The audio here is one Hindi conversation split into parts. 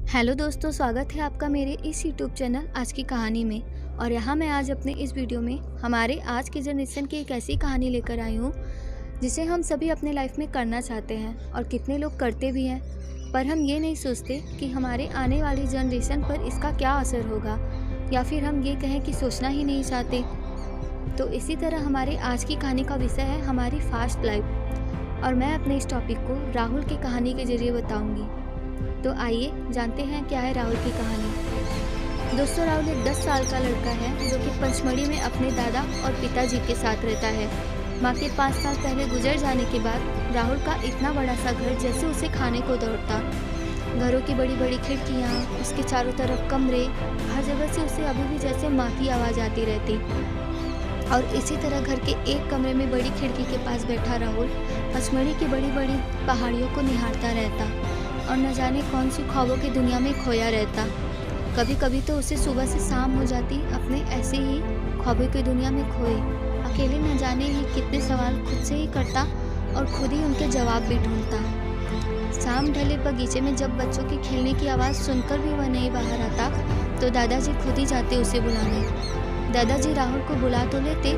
हेलो दोस्तों, स्वागत है आपका मेरे इस यूट्यूब चैनल आज की कहानी में। और यहाँ मैं आज अपने इस वीडियो में हमारे आज की जनरेशन की एक ऐसी कहानी लेकर आई हूँ जिसे हम सभी अपने लाइफ में करना चाहते हैं और कितने लोग करते भी हैं, पर हम ये नहीं सोचते कि हमारे आने वाली जनरेशन पर इसका क्या असर होगा, या फिर हम ये कहें कि सोचना ही नहीं चाहते। तो इसी तरह हमारे आज की कहानी का विषय है हमारी फास्ट लाइफ, और मैं अपने इस टॉपिक को राहुल की कहानी के जरिए बताऊँगी। तो आइए जानते हैं क्या है राहुल की कहानी। दोस्तों, राहुल एक 10 साल का लड़का है जो कि पंचमढ़ी में अपने दादा और पिताजी के साथ रहता है। माँ के 5 साल पहले गुजर जाने के बाद राहुल का इतना बड़ा सा घर जैसे उसे खाने को दौड़ता। घरों की बड़ी बड़ी खिड़कियाँ, उसके चारों तरफ कमरे, हर जगह से उसे अभी भी जैसे माँ की आवाज़ आती रहती। और इसी तरह घर के एक कमरे में बड़ी खिड़की के पास बैठा राहुल पंचमढ़ी की बड़ी बड़ी पहाड़ियों को निहारता रहता और न जाने कौन सी ख्वाबों की दुनिया में खोया रहता। कभी कभी तो उसे सुबह से शाम हो जाती अपने ऐसे ही ख्वाबों की दुनिया में खोए। अकेले न जाने ही कितने सवाल खुद से ही करता और खुद ही उनके जवाब भी ढूंढता। शाम ढले बगीचे में जब बच्चों की खेलने की आवाज़ सुनकर भी वह नहीं बाहर आता तो दादाजी खुद ही जाते उसे बुलाने। दादाजी राहुल को बुला तो लेते,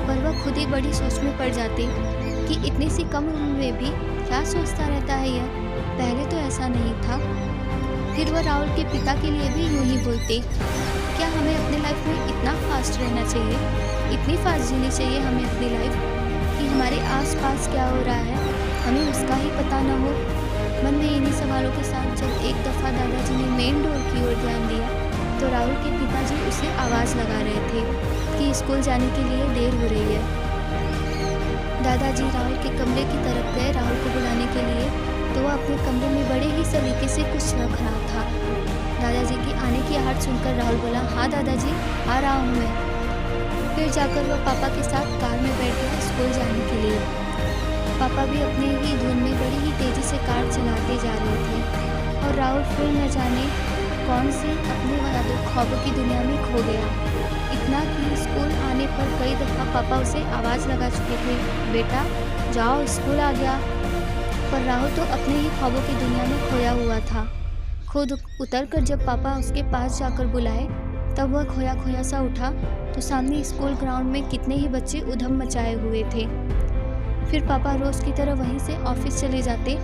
पर वह खुद ही बड़ी सोच में पड़ जाते कि इतनी सी कम उम्र में भी क्या सोचता रहता है यह। पहले तो ऐसा नहीं था। फिर वह राहुल के पिता के लिए भी यूं ही बोलते, क्या हमें अपनी लाइफ में इतना फास्ट रहना चाहिए, इतनी फास्ट जीनी चाहिए हमें अपनी लाइफ कि हमारे आसपास क्या हो रहा है हमें उसका ही पता न हो। मन में इन्हीं सवालों के साथ जब एक दफ़ा दादाजी ने मेन डोर की ओर ध्यान दिया तो राहुल के पिताजी उसे आवाज़ लगा रहे थे कि स्कूल जाने के लिए देर हो रही है। दादाजी राहुल के कमरे की तरफ गए राहुल को बुलाने के लिए, तो वह अपने कमरे में बड़े ही सलीके से कुछ रख रहा था। दादाजी की आने की आहट सुनकर राहुल बोला, हाँ दादाजी, आ रहा हूँ मैं। फिर जाकर वह पापा के साथ कार में बैठ गया स्कूल जाने के लिए। पापा भी अपने ही धुन में बड़ी ही तेज़ी से कार चलाते जा रहे थे और राहुल फिर न जाने कौन सी अपने ख्वाबों की दुनिया में खो गया। इतना कि स्कूल आने पर कई दफ़ा पापा उसे आवाज़ लगा चुके थे, बेटा जाओ स्कूल आ गया। पर राहुल तो अपने ही ख्वाबों की दुनिया में खोया हुआ था। खुद उतरकर जब पापा उसके पास जाकर बुलाए तब वह खोया खोया सा उठा तो सामने स्कूल ग्राउंड में कितने ही बच्चे उधम मचाए हुए थे। फिर पापा रोज़ की तरह वहीं से ऑफिस चले जाते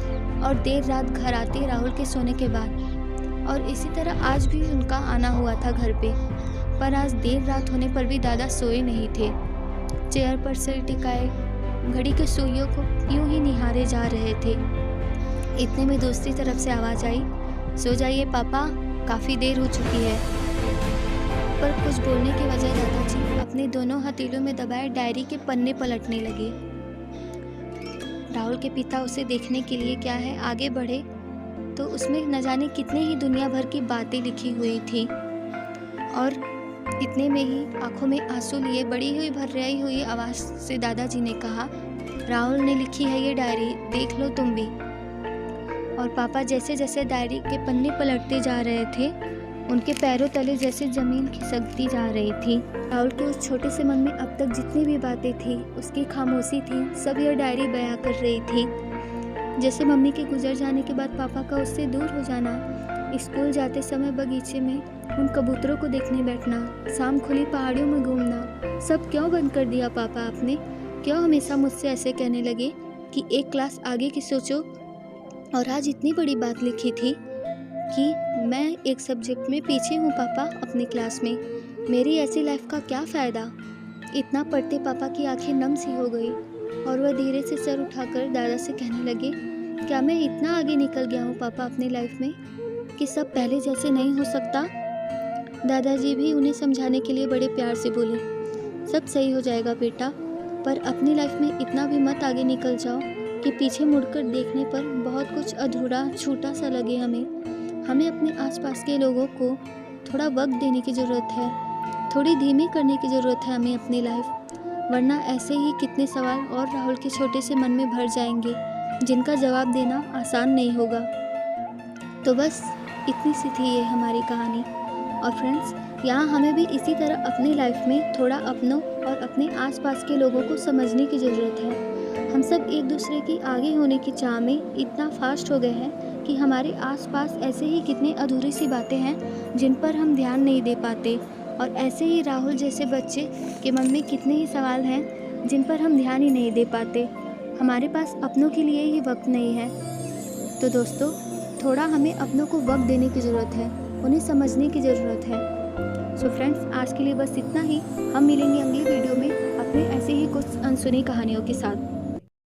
और देर रात घर आते राहुल के सोने के बाद। और इसी तरह आज भी उनका आना हुआ था घर पे, पर आज देर रात होने पर भी दादा सोए नहीं थे। चेयर पर सिर टिकाए घड़ी के सुइयों को यूं ही निहारे जा रहे थे। इतने में दूसरी तरफ से आवाज़ आई, सो जाइए पापा, काफ़ी देर हो चुकी है। पर कुछ बोलने के बजाय दादाजी अपने दोनों हथेलियों में दबाए डायरी के पन्ने पलटने लगे। राहुल के पिता उसे देखने के लिए क्या है आगे बढ़े तो उसमें न जाने कितने ही दुनिया भर की बातें लिखी हुई थी। और इतने में ही आंखों में आंसू लिए बड़ी हुई भर्राई हुई आवाज़ से दादाजी ने कहा, राहुल ने लिखी है ये डायरी, देख लो तुम भी। और पापा जैसे जैसे डायरी के पन्ने पलटते जा रहे थे उनके पैरों तले जैसे ज़मीन खिसकती जा रही थी। राहुल के उस छोटे से मन में अब तक जितनी भी बातें थी, उसकी खामोशी थी, सब यह डायरी बयां कर रही थी। जैसे मम्मी के गुजर जाने के बाद पापा का उससे दूर हो जाना, स्कूल जाते समय बगीचे में उन कबूतरों को देखने बैठना, शाम खुली पहाड़ियों में घूमना, सब क्यों बंद कर दिया पापा आपने? क्यों हमेशा मुझसे ऐसे कहने लगे कि एक क्लास आगे की सोचो? और आज इतनी बड़ी बात लिखी थी कि मैं एक सब्जेक्ट में पीछे हूँ पापा अपनी क्लास में, मेरी ऐसी लाइफ का क्या फ़ायदा? इतना पढ़ते पापा की आंखें नम सी हो गई और वह धीरे से सर उठाकर दादा से कहने लगे, क्या मैं इतना आगे निकल गया हूँ पापा अपनी लाइफ में कि सब पहले जैसे नहीं हो सकता? दादाजी भी उन्हें समझाने के लिए बड़े प्यार से बोले, सब सही हो जाएगा बेटा, पर अपनी लाइफ में इतना भी मत आगे निकल जाओ कि पीछे मुड़कर देखने पर बहुत कुछ अधूरा छूटा सा लगे। हमें अपने आसपास के लोगों को थोड़ा वक्त देने की ज़रूरत है, थोड़ी धीमी करने की ज़रूरत है हमें अपनी लाइफ, वरना ऐसे ही कितने सवाल और राहुल के छोटे से मन में भर जाएंगे जिनका जवाब देना आसान नहीं होगा। तो बस इतनी सी थी ये हमारी कहानी। और फ्रेंड्स, यहाँ हमें भी इसी तरह अपनी लाइफ में थोड़ा अपनों और अपने आसपास के लोगों को समझने की ज़रूरत है। हम सब एक दूसरे की आगे होने की चाह में इतना फास्ट हो गए हैं कि हमारे आसपास ऐसे ही कितनी अधूरी सी बातें हैं जिन पर हम ध्यान नहीं दे पाते, और ऐसे ही राहुल जैसे बच्चे के मन में कितने ही सवाल हैं जिन पर हम ध्यान ही नहीं दे पाते। हमारे पास अपनों के लिए ही वक्त नहीं है। तो दोस्तों, थोड़ा हमें अपनों को वक्त देने की ज़रूरत है, उन्हें समझने की ज़रूरत है। सो फ्रेंड्स, आज के लिए बस इतना ही। हम मिलेंगे अगली वीडियो में अपने ऐसे ही कुछ अनसुनी कहानियों के साथ।